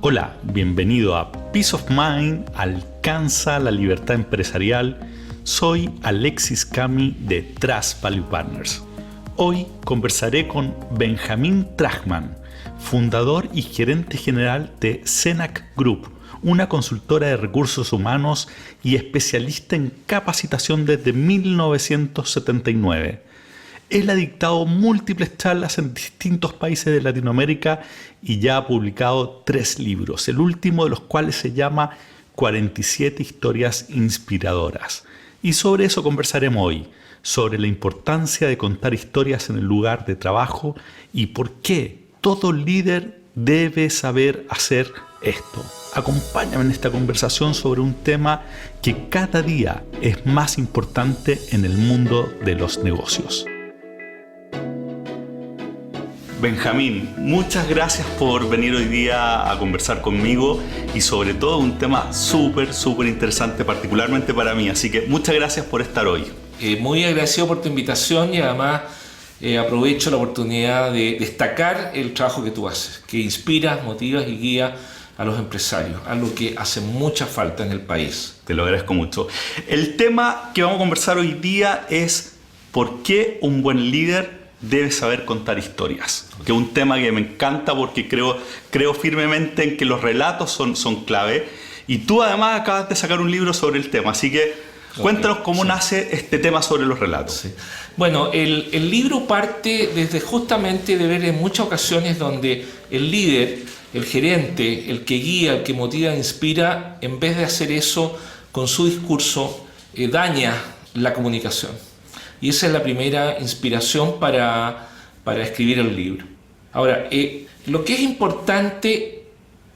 Hola, bienvenido a Peace of Mind, alcanza la libertad empresarial. Soy Alexis Cami de Trust Value Partners. Hoy conversaré con Benjamín Tragman, fundador y gerente general de Cenac Group, una consultora de recursos humanos y especialista en capacitación desde 1979. Él ha dictado múltiples charlas en distintos países de Latinoamérica y ya ha publicado 3 libros, el último de los cuales se llama 47 historias inspiradoras. Y sobre eso conversaremos hoy, sobre la importancia de contar historias en el lugar de trabajo y por qué todo líder debe saber hacer esto. Acompáñame en esta conversación sobre un tema que cada día es más importante en el mundo de los negocios. Benjamín, muchas gracias por venir hoy día a conversar conmigo y sobre todo un tema súper interesante, particularmente para mí. Así que muchas gracias por estar hoy. Muy agradecido por tu invitación y además aprovecho la oportunidad de destacar el trabajo que tú haces, que inspiras, motivas y guías a los empresarios, algo que hace mucha falta en el país. Te lo agradezco mucho. El tema que vamos a conversar hoy día es ¿por qué un buen líder debe saber contar historias? Que es un tema que me encanta porque creo firmemente en que los relatos son clave. Y tú además acabas de sacar un libro sobre el tema, así que cuéntanos cómo nace este tema sobre los relatos. Sí. Bueno, el libro parte desde justamente de ver en muchas ocasiones donde el líder, el gerente, el que guía, el que motiva, inspira, en vez de hacer eso con su discurso, daña la comunicación. Y esa es la primera inspiración para escribir el libro. Ahora, lo que es importante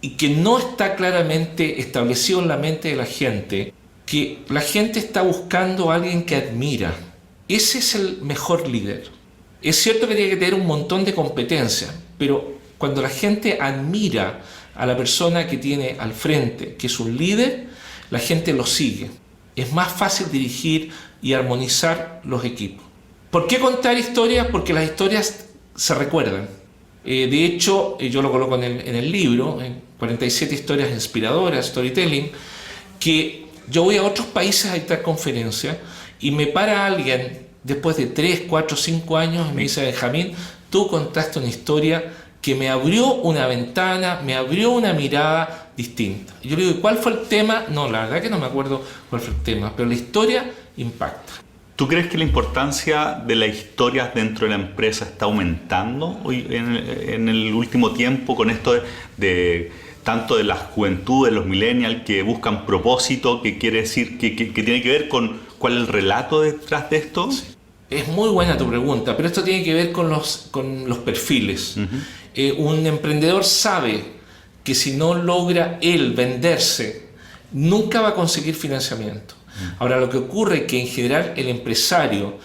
y que no está claramente establecido en la mente de la gente, que la gente está buscando a alguien que admira. Ese es el mejor líder. Es cierto que tiene que tener un montón de competencias, pero cuando la gente admira a la persona que tiene al frente, que es un líder, la gente lo sigue. Es más fácil dirigir y armonizar los equipos. ¿Por qué contar historias? Porque las historias se recuerdan. De hecho, yo lo coloco en el libro, en 47 historias inspiradoras, storytelling, que yo voy a otros países a dictar conferencias y me para alguien después de 3, 4, 5 años y me dice: Benjamín, tú contaste una historia que me abrió una ventana, me abrió una mirada distinta. Y yo le digo: ¿cuál fue el tema? No, la verdad que no me acuerdo cuál fue el tema, pero la historia impacta. ¿Tú crees que la importancia de las historias dentro de la empresa está aumentando hoy en el último tiempo con esto de tanto de la juventud, de los millennials que buscan propósito, que quiere decir que tiene que ver con cuál es el relato detrás de esto? Sí. Es muy buena tu pregunta, pero esto tiene que ver con los perfiles. Un emprendedor sabe que si no logra él venderse, nunca va a conseguir financiamiento. Ahora, lo que ocurre es que en general el empresario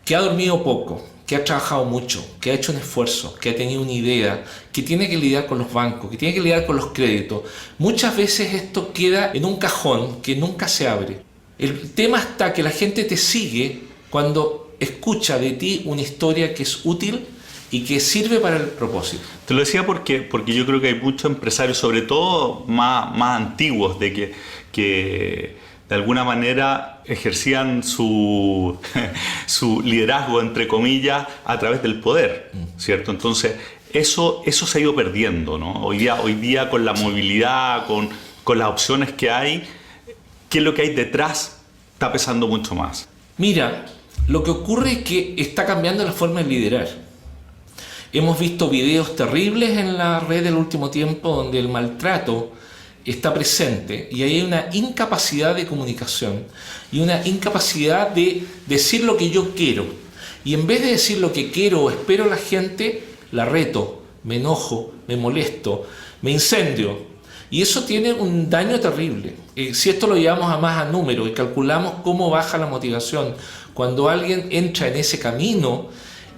que ha dormido poco, que ha trabajado mucho, que ha hecho un esfuerzo, que ha tenido una idea, que tiene que lidiar con los bancos, que tiene que lidiar con los créditos, muchas veces esto queda en un cajón que nunca se abre. El tema está que la gente te sigue cuando escucha de ti una historia que es útil y que sirve para el propósito. Te lo decía porque yo creo que hay muchos empresarios, sobre todo más antiguos, de que de alguna manera ejercían su liderazgo, entre comillas, a través del poder, ¿cierto? Entonces, eso se ha ido perdiendo, ¿no? Hoy día con la movilidad, con las opciones que hay, ¿qué es lo que hay detrás? Está pesando mucho más. Mira, lo que ocurre es que está cambiando la forma de liderar. Hemos visto videos terribles en la red del último tiempo donde el maltrato está presente y hay una incapacidad de comunicación y una incapacidad de decir lo que yo quiero. Y en vez de decir lo que quiero o espero a la gente, la reto, me enojo, me molesto, me incendio. Y eso tiene un daño terrible. Si esto lo llevamos a números y calculamos cómo baja la motivación, cuando alguien entra en ese camino,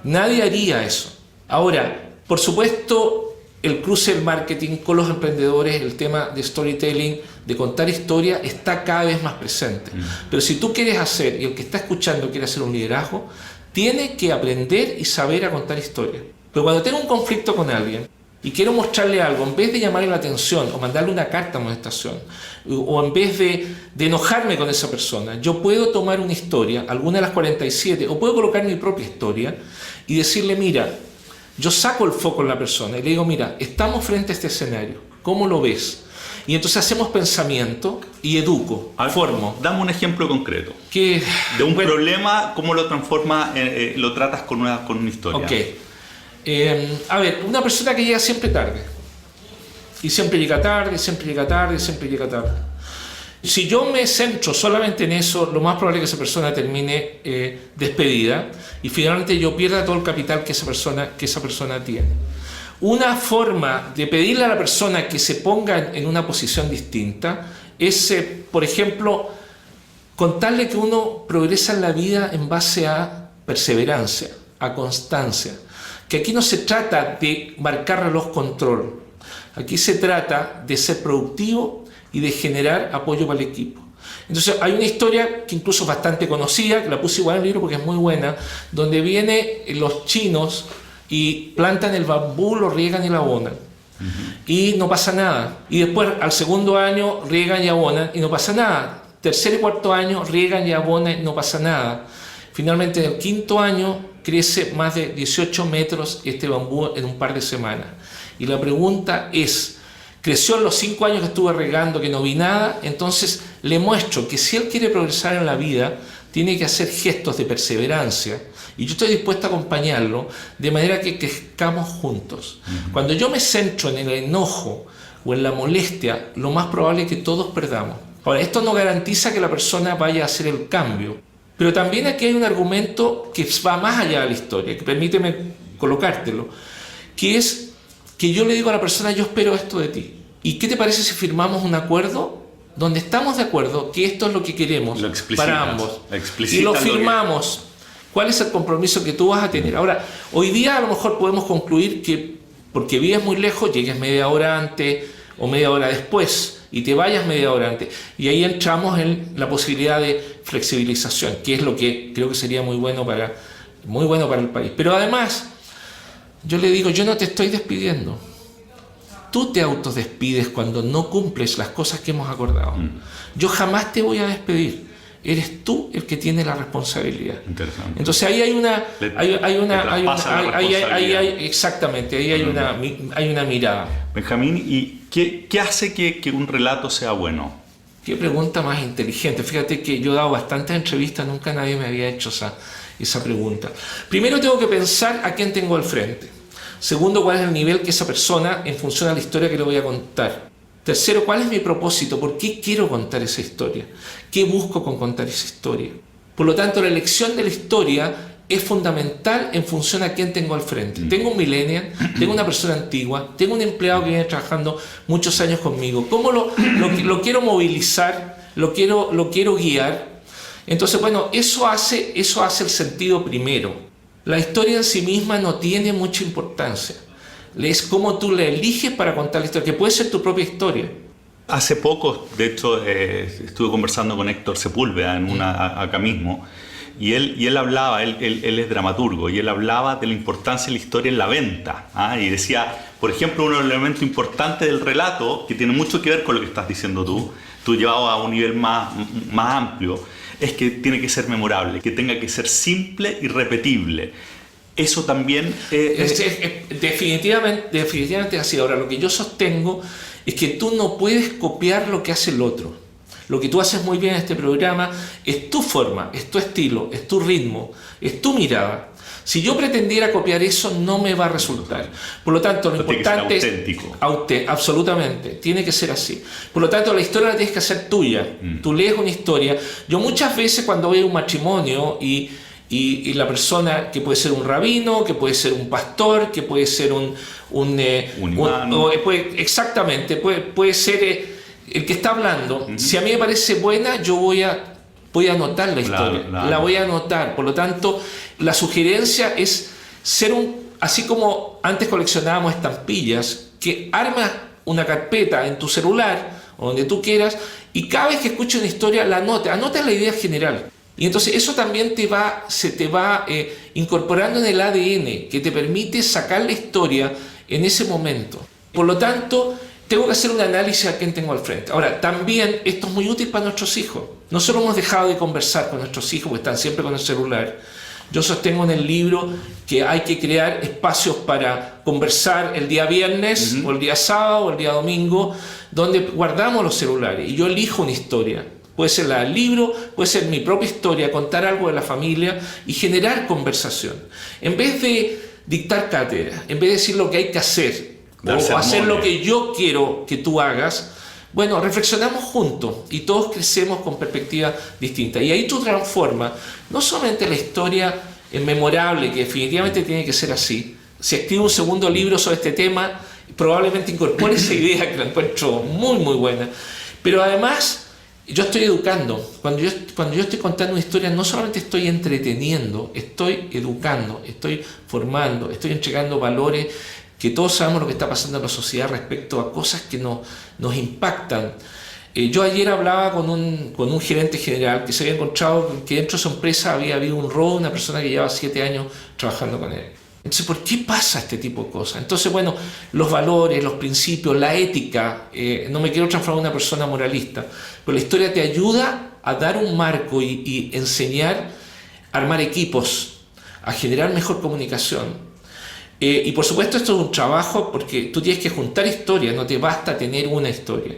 nadie haría eso. Ahora, por supuesto, el cruce del marketing con los emprendedores, el tema de storytelling, de contar historia, está cada vez más presente. Pero si tú quieres hacer, y el que está escuchando quiere hacer un liderazgo, tiene que aprender y saber a contar historia. Pero cuando tenga un conflicto con alguien, y quiero mostrarle algo, en vez de llamarle la atención o mandarle una carta de amonestación, o en vez de enojarme con esa persona, yo puedo tomar una historia, alguna de las 47, o puedo colocar mi propia historia y decirle, mira, yo saco el foco en la persona y le digo, mira, estamos frente a este escenario, ¿cómo lo ves? Y entonces hacemos pensamiento y educo, formo. Dame un ejemplo concreto. Que, de un problema, ¿cómo lo transformas, lo tratas con una historia? Ok. A ver, una persona que llega siempre tarde. Y siempre llega tarde, siempre llega tarde, siempre llega tarde. Si yo me centro solamente en eso, lo más probable es que esa persona termine despedida y finalmente yo pierda todo el capital que esa persona tiene. Una forma de pedirle a la persona que se ponga en una posición distinta es, por ejemplo, contarle que uno progresa en la vida en base a perseverancia, a constancia. Que aquí no se trata de marcar reloj control, aquí se trata de ser productivo y de generar apoyo para el equipo. Entonces hay una historia que incluso es bastante conocida, que la puse igual en el libro porque es muy buena, donde vienen los chinos y plantan el bambú, lo riegan y lo abonan. Y no pasa nada. Y después al segundo año riegan y abonan y no pasa nada. Tercer y cuarto año riegan y abonan y no pasa nada. Finalmente en el quinto año crece más de 18 metros este bambú en un par de semanas. Y la pregunta es, creció en los 5 años que estuve regando, que no vi nada, entonces le muestro que si él quiere progresar en la vida, tiene que hacer gestos de perseverancia, y yo estoy dispuesto a acompañarlo, de manera que crezcamos juntos. Cuando yo me centro en el enojo o en la molestia, lo más probable es que todos perdamos. Ahora, esto no garantiza que la persona vaya a hacer el cambio, pero también aquí hay un argumento que va más allá de la historia, que permíteme colocártelo, que es que yo le digo a la persona, yo espero esto de ti. ¿Y qué te parece si firmamos un acuerdo donde estamos de acuerdo que esto es lo que queremos para ambos? Y lo firmamos. ¿Cuál es el compromiso que tú vas a tener? Ahora, hoy día a lo mejor podemos concluir que porque vives muy lejos, llegues media hora antes o media hora después y te vayas media hora antes. Y ahí entramos en la posibilidad de flexibilización, que es lo que creo que sería muy bueno para el país. Pero además, yo le digo, yo no te estoy despidiendo. Tú te autodespides cuando no cumples las cosas que hemos acordado. Yo jamás te voy a despedir. Eres tú el que tiene la responsabilidad. Interesante. Entonces ahí hay una mirada. Benjamín, ¿y qué hace que un relato sea bueno? Qué pregunta más inteligente. Fíjate que yo he dado bastantes entrevistas, nunca nadie me había hecho esa pregunta. Primero tengo que pensar a quién tengo al frente. Segundo, cuál es el nivel que esa persona en función a la historia que le voy a contar. Tercero, ¿cuál es mi propósito? ¿Por qué quiero contar esa historia? ¿Qué busco con contar esa historia? Por lo tanto, la elección de la historia es fundamental en función a quién tengo al frente. Tengo un millennial, tengo una persona antigua, tengo un empleado que viene trabajando muchos años conmigo. ¿Cómo lo quiero movilizar? ¿Lo quiero guiar? Entonces, bueno, eso hace el sentido primero. La historia en sí misma no tiene mucha importancia. Es cómo tú la eliges para contar la historia, que puede ser tu propia historia. Hace poco, de hecho, estuve conversando con Héctor Sepúlveda acá mismo, y él hablaba, él es dramaturgo, y él hablaba de la importancia de la historia en la venta. Y decía, por ejemplo, uno de los elementos importantes del relato, que tiene mucho que ver con lo que estás diciendo tú llevado a un nivel más amplio, es que tiene que ser memorable, que tenga que ser simple y repetible. Eso también... definitivamente así. Ahora, lo que yo sostengo es que tú no puedes copiar lo que hace el otro. Lo que tú haces muy bien en este programa es tu forma, es tu estilo, es tu ritmo, es tu mirada. Si yo pretendiera copiar eso, no me va a resultar. Por lo tanto, lo importante es... auténtico. Absolutamente, tiene que ser así. Por lo tanto, la historia la tienes que hacer tuya. Tú lees una historia. Yo muchas veces cuando voy a un matrimonio y la persona, que puede ser un rabino, que puede ser un pastor, que puede ser un imán, exactamente, puede ser el que está hablando. Si a mí me parece buena, yo voy a anotar la historia, claro. La voy a anotar. Por lo tanto, la sugerencia es ser así como antes coleccionábamos estampillas, que armas una carpeta en tu celular o donde tú quieras, y cada vez que escuches una historia la anotas la idea general. Y entonces eso también se te va incorporando en el ADN, que te permite sacar la historia en ese momento. Por lo tanto, tengo que hacer un análisis a quién tengo al frente. Ahora, también esto es muy útil para nuestros hijos. Nosotros hemos dejado de conversar con nuestros hijos porque están siempre con el celular. Yo sostengo en el libro que hay que crear espacios para conversar el día viernes, o el día sábado, o el día domingo, donde guardamos los celulares y yo elijo una historia. Puede ser la del libro, puede ser mi propia historia, contar algo de la familia y generar conversación. En vez de dictar cátedra, en vez de decir lo que hay que hacer, o hacer lo que yo quiero que tú hagas, bueno, reflexionamos juntos y todos crecemos con perspectivas distintas. Y ahí tú transformas no solamente la historia memorable, que definitivamente tiene que ser así. Si escribo un segundo libro sobre este tema, probablemente incorpore esa idea que la encuentro muy, muy buena. Pero además, yo estoy educando. Cuando yo estoy contando una historia, no solamente estoy entreteniendo, estoy educando, estoy formando, estoy entregando valores que todos sabemos lo que está pasando en la sociedad respecto a cosas que nos impactan. Yo ayer hablaba con un gerente general que se había encontrado que dentro de su empresa había habido un robo de una persona que llevaba 7 años trabajando con él. Entonces, ¿por qué pasa este tipo de cosas? Entonces, bueno, los valores, los principios, la ética, no me quiero transformar en una persona moralista, pero la historia te ayuda a dar un marco y enseñar a armar equipos, a generar mejor comunicación. Y por supuesto esto es un trabajo porque tú tienes que juntar historias, no te basta tener una historia.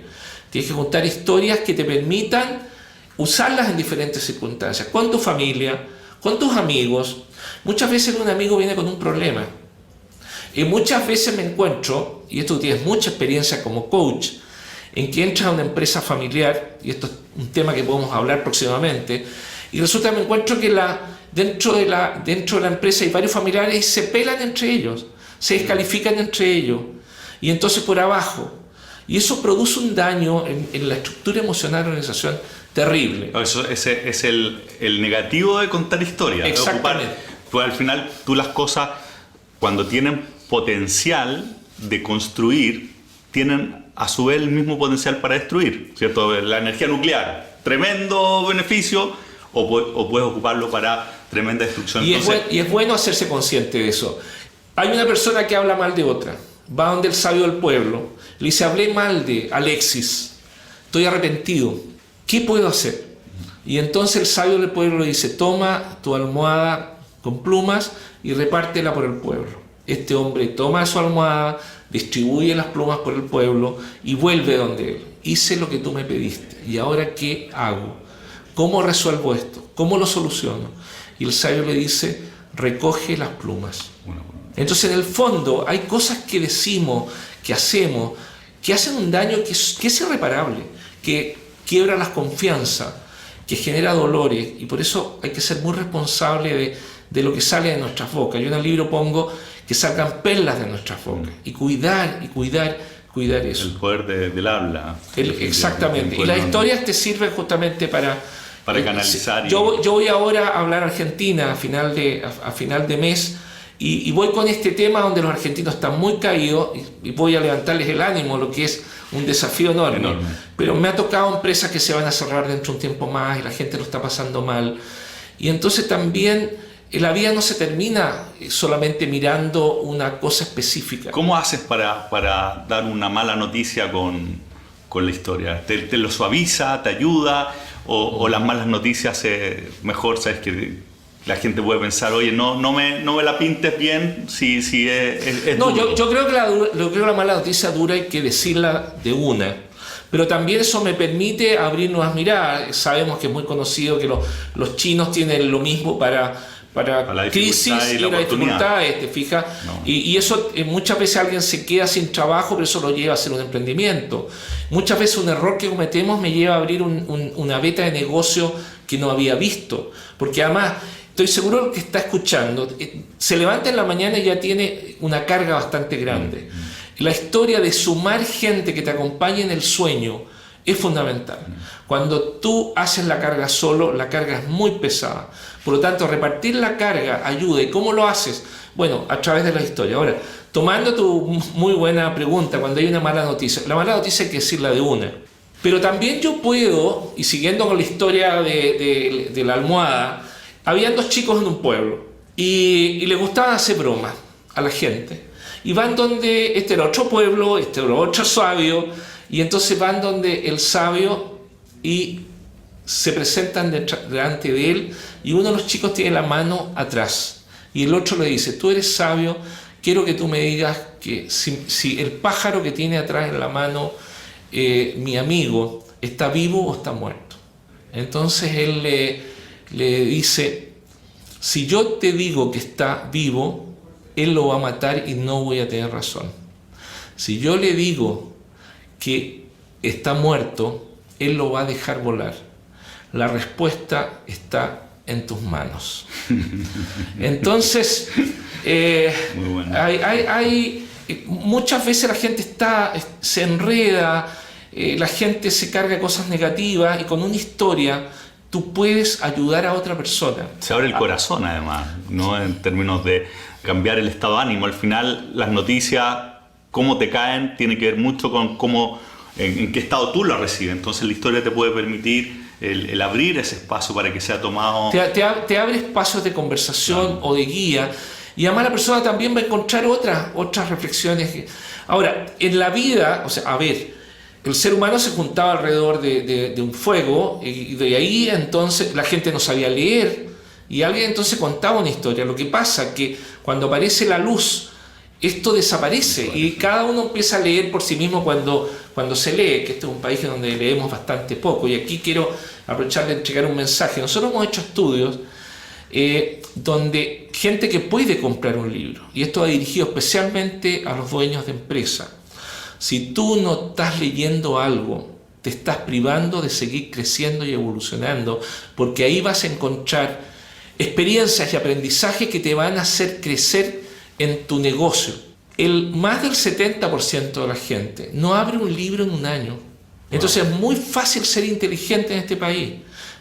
Tienes que juntar historias que te permitan usarlas en diferentes circunstancias, con tu familia, con tus amigos. Muchas veces un amigo viene con un problema. Y muchas veces me encuentro, y esto tienes mucha experiencia como coach, en que entras a una empresa familiar, y esto es un tema que podemos hablar próximamente, y resulta que me encuentro que dentro de la empresa hay varios familiares y se pelan entre ellos, se descalifican entre ellos, y entonces por abajo. Y eso produce un daño en la estructura emocional de la organización terrible. Ese es el negativo de contar historias. Exactamente. Pues al final tú las cosas, cuando tienen potencial de construir, tienen a su vez el mismo potencial para destruir, ¿cierto? La energía nuclear, tremendo beneficio, o puedes ocuparlo para tremenda destrucción. Y es bueno hacerse consciente de eso. Hay una persona que habla mal de otra, va donde el sabio del pueblo, le dice: hablé mal de Alexis, estoy arrepentido, ¿qué puedo hacer? Y entonces el sabio del pueblo le dice: toma tu almohada con plumas y repártela por el pueblo. Este hombre toma su almohada, distribuye las plumas por el pueblo y vuelve donde él. Hice lo que tú me pediste, ¿y ahora qué hago? ¿Cómo resuelvo esto? ¿Cómo lo soluciono? Y el sabio le dice: recoge las plumas. Entonces, en el fondo, hay cosas que decimos, que hacemos, que hacen un daño que es irreparable, que quiebra las confianzas, que genera dolores, y por eso hay que ser muy responsable de lo que sale de nuestras bocas. Yo en el libro pongo que salgan perlas de nuestras bocas, y cuidar eso. El poder del habla. Exactamente. Y las historias te sirven justamente para canalizar. Yo voy ahora a hablar Argentina a final de mes, y voy con este tema donde los argentinos están muy caídos, y voy a levantarles el ánimo, lo que es un desafío enorme. Pero me ha tocado empresas que se van a cerrar dentro de un tiempo más y la gente lo está pasando mal. Y entonces también la vida no se termina solamente mirando una cosa específica. ¿Cómo haces para dar una mala noticia con la historia? ¿Te lo suaviza, te ayuda? ¿O las malas noticias mejor, sabes que la gente puede pensar: oye, no me la pintes bien si es no, duro? yo creo que la mala noticia dura hay que decirla de una. Pero también eso me permite abrir nuevas miradas. Sabemos que es muy conocido que los chinos tienen lo mismo para la crisis y la dificultad, ¿te fijas? No. Y eso muchas veces alguien se queda sin trabajo, pero eso lo lleva a hacer un emprendimiento. Muchas veces un error que cometemos me lleva a abrir una beta de negocio que no había visto. Porque además, estoy seguro que está escuchando, se levanta en la mañana y ya tiene una carga bastante grande. La historia de sumar gente que te acompañe en el sueño es fundamental. Cuando tú haces la carga solo, la carga es muy pesada. Por lo tanto, repartir la carga ayuda. ¿Y cómo lo haces? Bueno, a través de la historia. Ahora, tomando tu muy buena pregunta, cuando hay una mala noticia, la mala noticia hay que decirla de una. Pero también yo puedo, y siguiendo con la historia de la almohada, habían 2 chicos en un pueblo y les gustaba hacer bromas a la gente. y van donde este era otro pueblo, este era otro sabio, y entonces van donde el sabio y se presentan delante de él, y uno de los chicos tiene la mano atrás y el otro le dice: tú eres sabio, quiero que tú me digas que si el pájaro que tiene atrás en la mano mi amigo está vivo o está muerto. Entonces él le dice: si yo te digo que está vivo, él lo va a matar y no voy a tener razón. Si yo le digo que está muerto, él lo va a dejar volar. La respuesta está en tus manos. Entonces, Muy bueno. hay muchas veces la gente se enreda, la gente se carga de cosas negativas, y con una historia tú puedes ayudar a otra persona. Se abre el corazón, además, ¿no? En términos de cambiar el estado de ánimo. Al final, las noticias, cómo te caen, tiene que ver mucho con cómo, en qué estado tú las recibes. Entonces, la historia te puede permitir el abrir ese espacio para que sea tomado. Te abre espacios de conversación o de guía, y además la persona también va a encontrar otras reflexiones. Ahora, en la vida, o sea, a ver, el ser humano se juntaba alrededor de un fuego, y de ahí entonces la gente no sabía leer, y alguien entonces contaba una historia. Lo que pasa es que cuando aparece la luz, esto desaparece y cada uno empieza a leer por sí mismo cuando se lee, que este es un país donde leemos bastante poco. Y aquí quiero aprovechar de entregar un mensaje. Nosotros hemos hecho estudios donde gente que puede comprar un libro, y esto va dirigido especialmente a los dueños de empresa. Si tú no estás leyendo algo, te estás privando de seguir creciendo y evolucionando, porque ahí vas a encontrar experiencias y aprendizajes que te van a hacer crecer en tu negocio. Más del 70% de la gente no abre un libro en un año. Entonces es muy fácil ser inteligente en este país,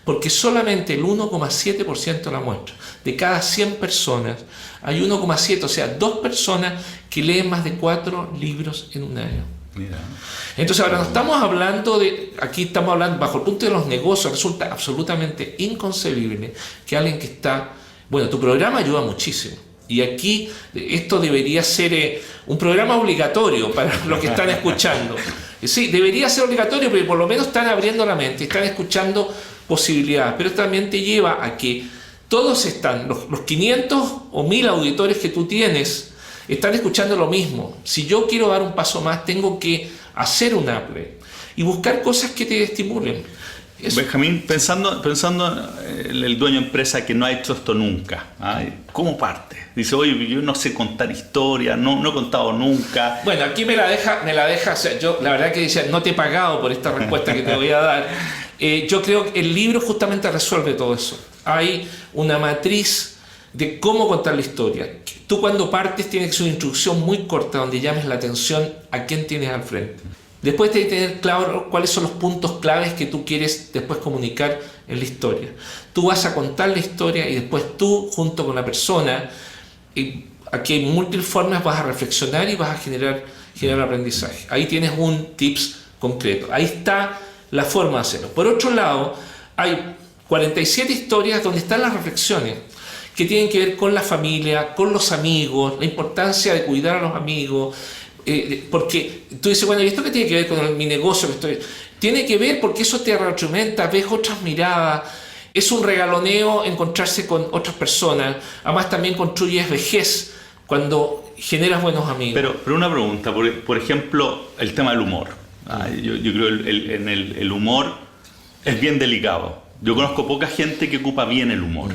porque solamente el 1,7% de la muestra, de cada 100 personas, hay 1,7, o sea, 2 personas que leen más de 4 libros en un año. Mira. Entonces ahora no estamos hablando aquí estamos hablando bajo el punto de los negocios. Resulta absolutamente inconcebible que alguien que está... Bueno, tu programa ayuda muchísimo, y aquí esto debería ser un programa obligatorio para los que están escuchando. Sí, debería ser obligatorio, porque por lo menos están abriendo la mente, están escuchando posibilidades, pero también te lleva a que todos están, los 500 o 1000 auditores que tú tienes, están escuchando lo mismo. Si yo quiero dar un paso más, tengo que hacer un upgrade y buscar cosas que te estimulen. Benjamín, pensando en el dueño de empresa que no ha hecho esto nunca, ¿cómo parte? Dice: oye, yo no sé contar historias, no he contado nunca. Bueno, aquí me la deja, o sea, yo la verdad que decía, no te he pagado por esta respuesta que te voy a dar. Yo creo que el libro justamente resuelve todo eso. Hay una matriz de cómo contar la historia. Tú cuando partes tienes que ser una introducción muy corta donde llames la atención a quién tienes al frente. Después tienes que tener claro cuáles son los puntos claves que tú quieres después comunicar en la historia. Tú vas a contar la historia y después tú, junto con la persona, y aquí hay múltiples formas, vas a reflexionar y vas a generar aprendizaje. Ahí tienes un tips concreto. Ahí está la forma de hacerlo. Por otro lado, hay 47 historias donde están las reflexiones que tienen que ver con la familia, con los amigos, la importancia de cuidar a los amigos. Porque tú dices: bueno, ¿y esto qué tiene que ver con mi negocio? Tiene que ver porque eso te retroalimenta, ves otras miradas, es un regaloneo encontrarse con otras personas. Además también construyes vejez cuando generas buenos amigos. Pero una pregunta, por ejemplo, el tema del humor. Yo creo que el humor es bien delicado. Yo conozco poca gente que ocupa bien el humor.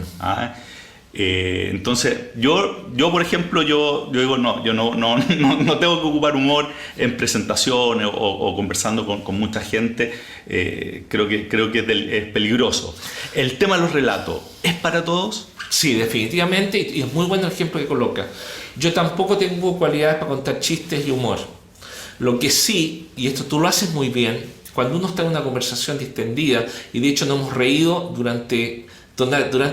Entonces yo por ejemplo, yo digo no tengo que ocupar humor en presentaciones o conversando con mucha gente. Creo que es peligroso. El tema de los relatos, ¿es para todos? Sí, definitivamente, y es muy bueno el ejemplo que coloca. Yo tampoco tengo cualidades para contar chistes y humor. Lo que sí, y esto tú lo haces muy bien, cuando uno está en una conversación distendida, y de hecho nos hemos reído durante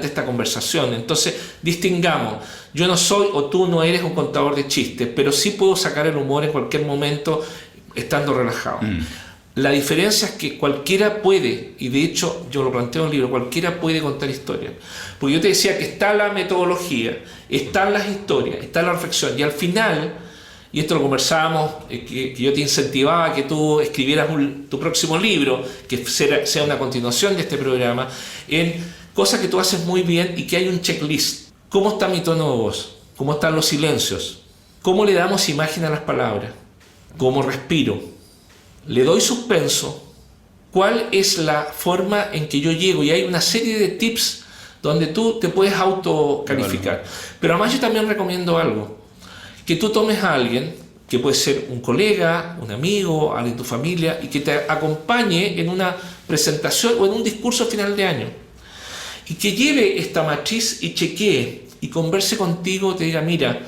esta conversación. Entonces, distingamos. Yo no soy, o tú no eres, un contador de chistes, pero sí puedo sacar el humor en cualquier momento estando relajado. La diferencia es que cualquiera puede, y de hecho yo lo planteo en el libro, cualquiera puede contar historias. Porque yo te decía que está la metodología, están las historias, está la reflexión, y al final y esto lo conversábamos, que yo te incentivaba a que tú escribieras tu próximo libro, que sea una continuación de este programa, en cosas que tú haces muy bien y que hay un checklist. ¿Cómo está mi tono de voz? ¿Cómo están los silencios? ¿Cómo le damos imagen a las palabras? ¿Cómo respiro? ¿Le doy suspenso? ¿Cuál es la forma en que yo llego? Y hay una serie de tips donde tú te puedes autocalificar. Pero además yo también recomiendo algo. Que tú tomes a alguien, que puede ser un colega, un amigo, alguien de tu familia, y que te acompañe en una presentación o en un discurso final de año. Y que lleve esta matriz y chequee y converse contigo, te diga, mira,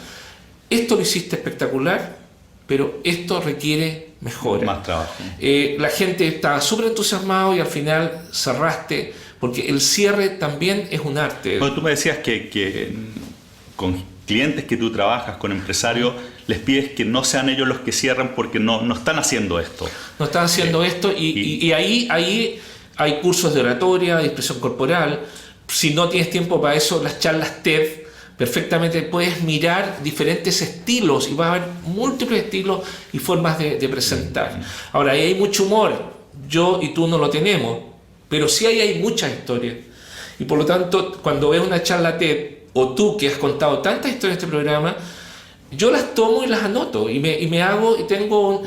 esto lo hiciste espectacular, pero esto requiere mejora. Más trabajo. La gente estaba súper entusiasmado y al final cerraste, porque el cierre también es un arte. Bueno, tú me decías que con clientes que tú trabajas, con empresarios, les pides que no sean ellos los que cierran porque no están haciendo esto. No están haciendo esto y ahí hay cursos de oratoria, de expresión corporal. Si no tienes tiempo para eso, las charlas TED, perfectamente puedes mirar diferentes estilos y vas a ver múltiples estilos y formas de presentar. Ahora, ahí hay mucho humor, yo y tú no lo tenemos, pero sí ahí hay muchas historias. Y por lo tanto, cuando ves una charla TED, o tú que has contado tantas historias en este programa, yo las tomo y las anoto y me hago, y tengo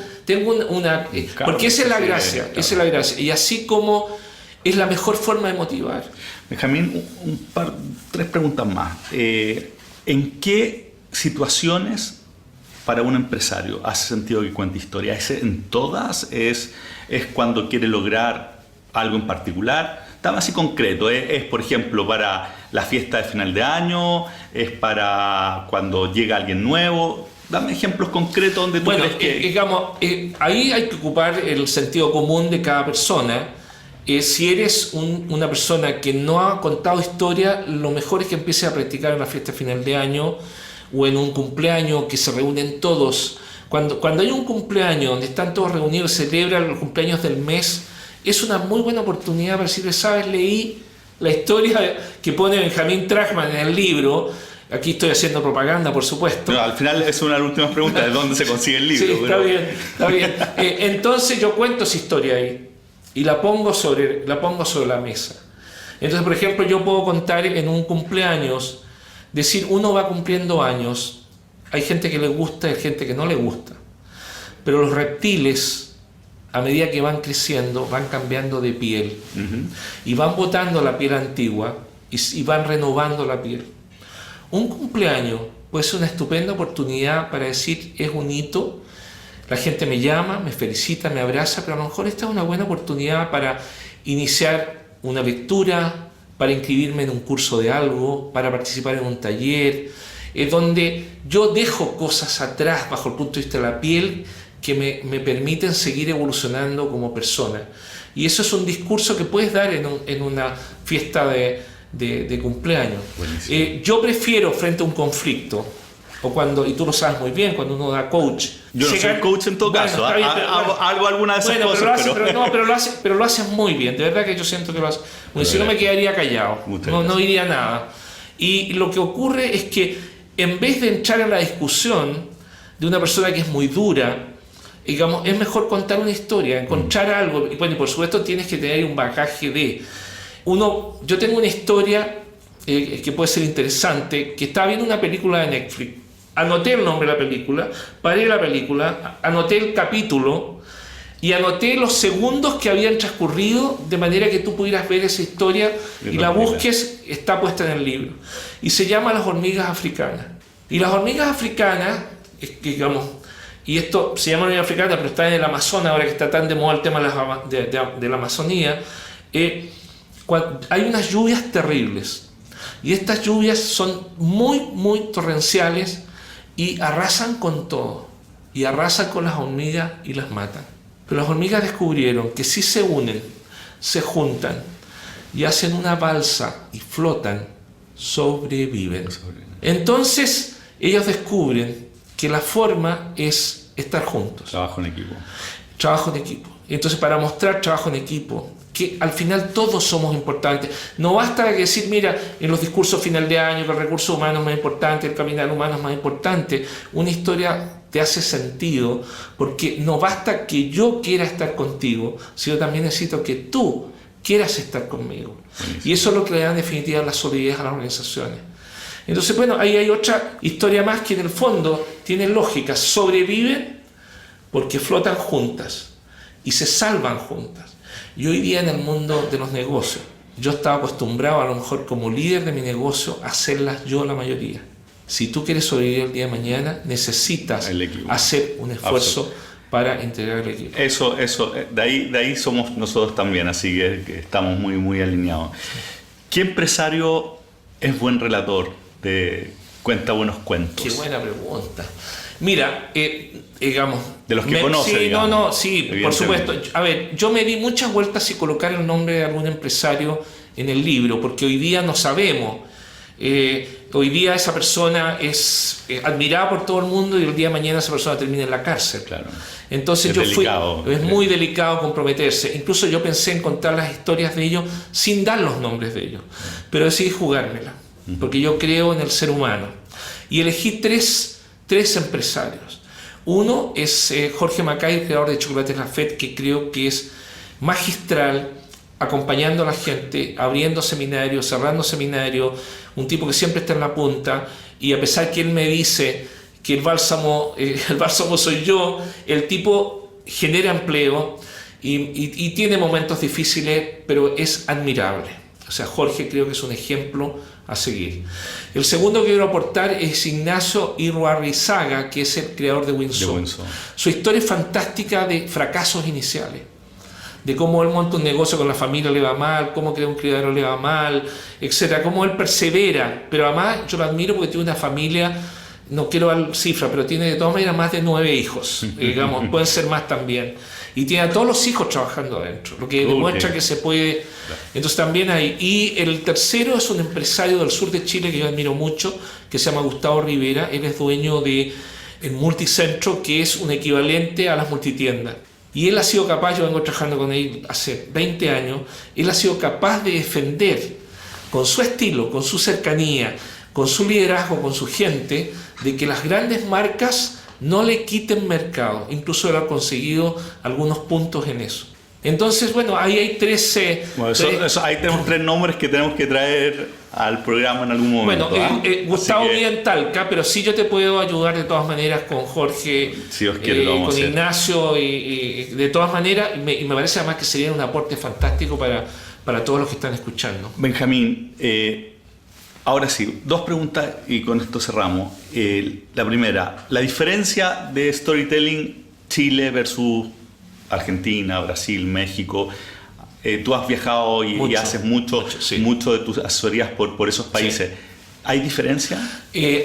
una... Porque esa es la gracia, esa es la gracia. Y así como es la mejor forma de motivar. Benjamín, tres preguntas más. ¿En qué situaciones para un empresario hace sentido que cuente historia? ¿Es en todas? ¿Es cuando quiere lograr algo en particular? Dame así concreto. ¿Es, por ejemplo, para la fiesta de final de año? ¿Es para cuando llega alguien nuevo? Dame ejemplos concretos donde tú crees que... Digamos, ahí hay que ocupar el sentido común de cada persona. Si eres una persona que no ha contado historia, lo mejor es que empieces a practicar en la fiesta de final de año o en un cumpleaños que se reúnen todos. Cuando hay un cumpleaños donde están todos reunidos, celebran los cumpleaños del mes, es una muy buena oportunidad para decirle, ¿sabes? Leí la historia que pone Benjamin Trachman en el libro. Aquí estoy haciendo propaganda, por supuesto. No, al final es una de las últimas preguntas, ¿de dónde se consigue el libro? Sí, está bien. Entonces yo cuento esa historia ahí y la pongo sobre la mesa. Entonces, por ejemplo, yo puedo contar en un cumpleaños, decir, uno va cumpliendo años, hay gente que le gusta y hay gente que no le gusta, pero los reptiles, a medida que van creciendo, van cambiando de piel y van botando la piel antigua y van renovando la piel. Un cumpleaños puede ser una estupenda oportunidad para decir, es un hito, la gente me llama, me felicita, me abraza, pero a lo mejor esta es una buena oportunidad para iniciar una lectura, para inscribirme en un curso de algo, para participar en un taller, donde yo dejo cosas atrás bajo el punto de vista de la piel que me permiten seguir evolucionando como persona. Y eso es un discurso que puedes dar en una fiesta de cumpleaños. Yo prefiero frente a un conflicto, y tú lo sabes muy bien, cuando uno da coach. Yo no soy coach en todo caso, hago alguna de esas cosas. Pero lo haces muy bien, de verdad que yo siento que lo haces. Si no me quedaría callado, no diría nada. Y lo que ocurre es que en vez de entrar en la discusión de una persona que es muy dura, digamos, es mejor contar una historia, encontrar algo, y bueno, y por supuesto tienes que tener un bagaje de... Yo tengo una historia que puede ser interesante, que estaba viendo una película de Netflix, anoté el nombre de la película, paré la película, anoté el capítulo y anoté los segundos que habían transcurrido de manera que tú pudieras ver esa historia y la busques, está puesta en el libro. Y se llama Las hormigas africanas. Y las hormigas africanas, digamos, y esto se llama hormiga africana, pero está en el Amazonas, ahora que está tan de moda el tema de la Amazonía, hay unas lluvias terribles. Y estas lluvias son muy, muy torrenciales y arrasan con todo. Y arrasan con las hormigas y las matan. Pero las hormigas descubrieron que si se unen, se juntan y hacen una balsa y flotan, sobreviven. Entonces, ellos descubren que la forma es estar juntos. Trabajo en equipo. Trabajo en equipo. Entonces, para mostrar trabajo en equipo, que al final todos somos importantes. No basta decir, mira, en los discursos final de año que el recurso humano es más importante, el capital humano es más importante. Una historia te hace sentido, porque no basta que yo quiera estar contigo, sino también necesito que tú quieras estar conmigo. Y eso es lo que le da en definitiva la solidez a las organizaciones. Entonces, bueno, ahí hay otra historia más que en el fondo tiene lógica. Sobreviven porque flotan juntas y se salvan juntas. Y hoy día en el mundo de los negocios, yo estaba acostumbrado a lo mejor como líder de mi negocio a hacerlas yo la mayoría. Si tú quieres sobrevivir el día de mañana, necesitas hacer un esfuerzo para integrar el equipo. Eso, de ahí somos nosotros también, así que estamos muy alineados. ¿Qué empresario es buen relator? Cuenta buenos cuentos. Qué buena pregunta. Mira, digamos... De los que conoces, sí, digamos, sí, por supuesto. A ver, yo me di muchas vueltas y colocar el nombre de algún empresario en el libro, porque hoy día no sabemos. Hoy día esa persona es admirada por todo el mundo y el día de mañana esa persona termina en la cárcel. Claro. Entonces es muy delicado comprometerse. Incluso yo pensé en contar las historias de ellos sin dar los nombres de ellos, pero decidí jugármela, porque yo creo en el ser humano. Y elegí tres empresarios. Uno es Jorge Macay, el creador de Chocolates Lafette, que creo que es magistral, acompañando a la gente, abriendo seminarios, cerrando seminarios, un tipo que siempre está en la punta, y a pesar que él me dice que el bálsamo soy yo, el tipo genera empleo y tiene momentos difíciles, pero es admirable. O sea, Jorge creo que es un ejemplo a seguir. El segundo que quiero aportar es Ignacio Irurrizaga, que es el creador de Windsor. Su historia es fantástica de fracasos iniciales, de cómo él monta un negocio con la familia, le va mal, cómo crea un criadero, le va mal, etcétera, cómo él persevera, pero además yo lo admiro porque tiene una familia, no quiero dar cifra, pero tiene de todas maneras más de 9 hijos, digamos, pueden ser más también, y tiene a todos los hijos trabajando adentro, lo que demuestra que se puede. Entonces también hay. Y el tercero es un empresario del sur de Chile que yo admiro mucho, que se llama Gustavo Rivera. Él es dueño de el Multicentro, que es un equivalente a las multitiendas. Y él ha sido capaz, yo vengo trabajando con él hace 20 años, él ha sido capaz de defender con su estilo, con su cercanía, con su liderazgo, con su gente, de que las grandes marcas no le quiten mercado. Incluso él ha conseguido algunos puntos en eso. Entonces, bueno, ahí hay ahí tenemos 3 nombres que tenemos que traer al programa en algún momento. Bueno, Gustavo vive en Talca, pero sí yo te puedo ayudar de todas maneras con Jorge, si Dios quiere, con Ignacio, y de todas maneras, y me parece además que sería un aporte fantástico para todos los que están escuchando. Benjamín, ahora sí, 2 preguntas y con esto cerramos. La primera, la diferencia de storytelling Chile versus Argentina, Brasil, México. Tú has viajado y haces mucho de tus asesorías por esos países. Sí. ¿Hay diferencia?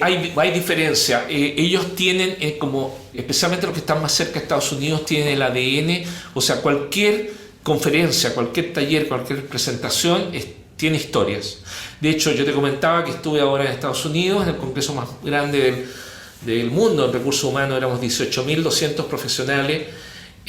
Hay diferencia. Ellos tienen, especialmente los que están más cerca de Estados Unidos, tienen el ADN, o sea, cualquier conferencia, cualquier taller, cualquier presentación tiene historias. De hecho, yo te comentaba que estuve ahora en Estados Unidos, en el congreso más grande del mundo en recursos humanos, éramos 18.200 profesionales.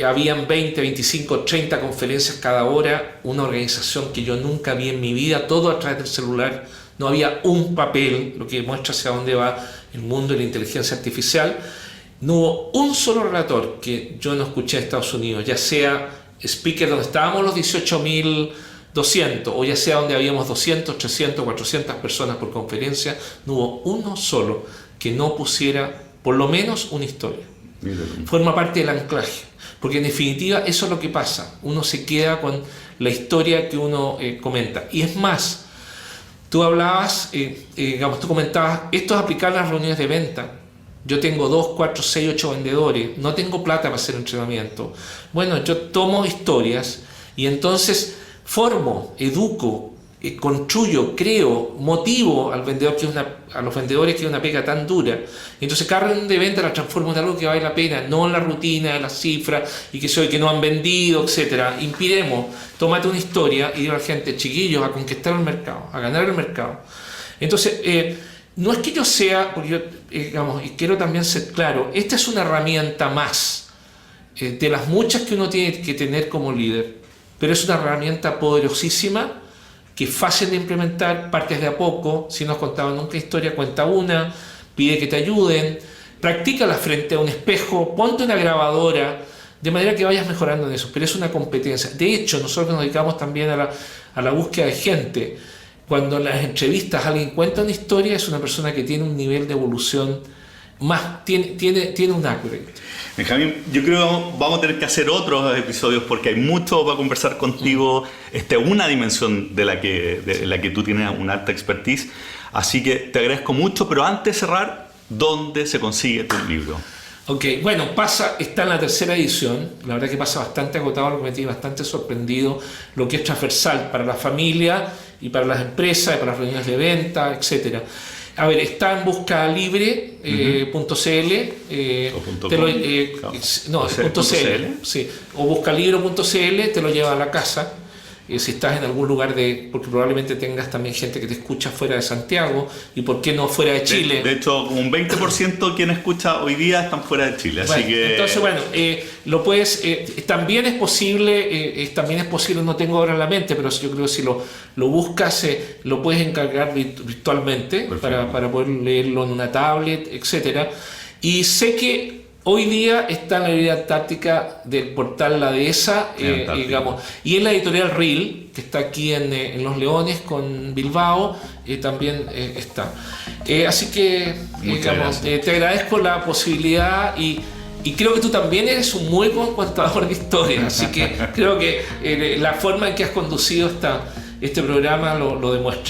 Habían 20, 25, 30 conferencias cada hora, una organización que yo nunca vi en mi vida, todo a través del celular, no había un papel, lo que muestra hacia dónde va el mundo de la inteligencia artificial. No hubo un solo relator que yo no escuché en Estados Unidos, ya sea speaker donde estábamos los 18.200 o ya sea donde habíamos 200, 300, 400 personas por conferencia, no hubo uno solo que no pusiera por lo menos una historia. Forma parte del anclaje. Porque en definitiva eso es lo que pasa, uno se queda con la historia que uno comenta. Y es más, tú hablabas, tú comentabas, esto es aplicable a las reuniones de venta. Yo tengo 2, 4, 6, 8 vendedores, no tengo plata para hacer entrenamiento. Bueno, yo tomo historias y entonces formo, educo, construyo, creo, motivo al vendedor a los vendedores que es una pega tan dura. Entonces cada reunión de venta la transformo en algo que vale la pena, no en la rutina, en las cifras y que no han vendido, etcétera. Inspiremos, tómate una historia y digo a la gente, chiquillos, a conquistar el mercado, a ganar el mercado. Entonces, no es que yo sea, porque yo, y quiero también ser claro, esta es una herramienta más de las muchas que uno tiene que tener como líder, pero es una herramienta poderosísima que es fácil de implementar, partes de a poco. Si no has contado nunca historia, cuenta una, pide que te ayuden, practícala frente a un espejo, ponte una grabadora, de manera que vayas mejorando en eso, pero es una competencia. De hecho, nosotros nos dedicamos también a la búsqueda de gente. Cuando en las entrevistas alguien cuenta una historia, es una persona que tiene un nivel de evolución más, tiene un upgrade. Benjamín, yo creo que vamos a tener que hacer otros episodios porque hay mucho para conversar contigo. Esta es una dimensión de la que tú tienes una alta expertise. Así que te agradezco mucho, pero antes de cerrar, ¿dónde se consigue tu libro? Ok, bueno, está en la tercera edición. La verdad que pasa bastante agotado, lo que me tiene bastante sorprendido, lo que es transversal para la familia y para las empresas, y para las reuniones de venta, etcétera. A ver, está en buscalibre.cl sí, o buscalibro.cl, te lo lleva a la casa. Si estás en algún lugar porque probablemente tengas también gente que te escucha fuera de Santiago y por qué no fuera de Chile. De hecho, un 20% de quien escucha hoy día están fuera de Chile, así que... Entonces, bueno, lo puedes, también es posible, no tengo ahora en la mente, pero yo creo que si lo buscas, lo puedes encargar virtualmente para poder leerlo en una tablet, etcétera. Y sé que hoy día está en la librería Antártica del portal La Dehesa, digamos, y en la editorial Reel, que está aquí en Los Leones con Bilbao, también está. Así que, digamos, te agradezco la posibilidad y creo que tú también eres un muy buen contador de historias, así que creo que la forma en que has conducido este programa lo demuestra.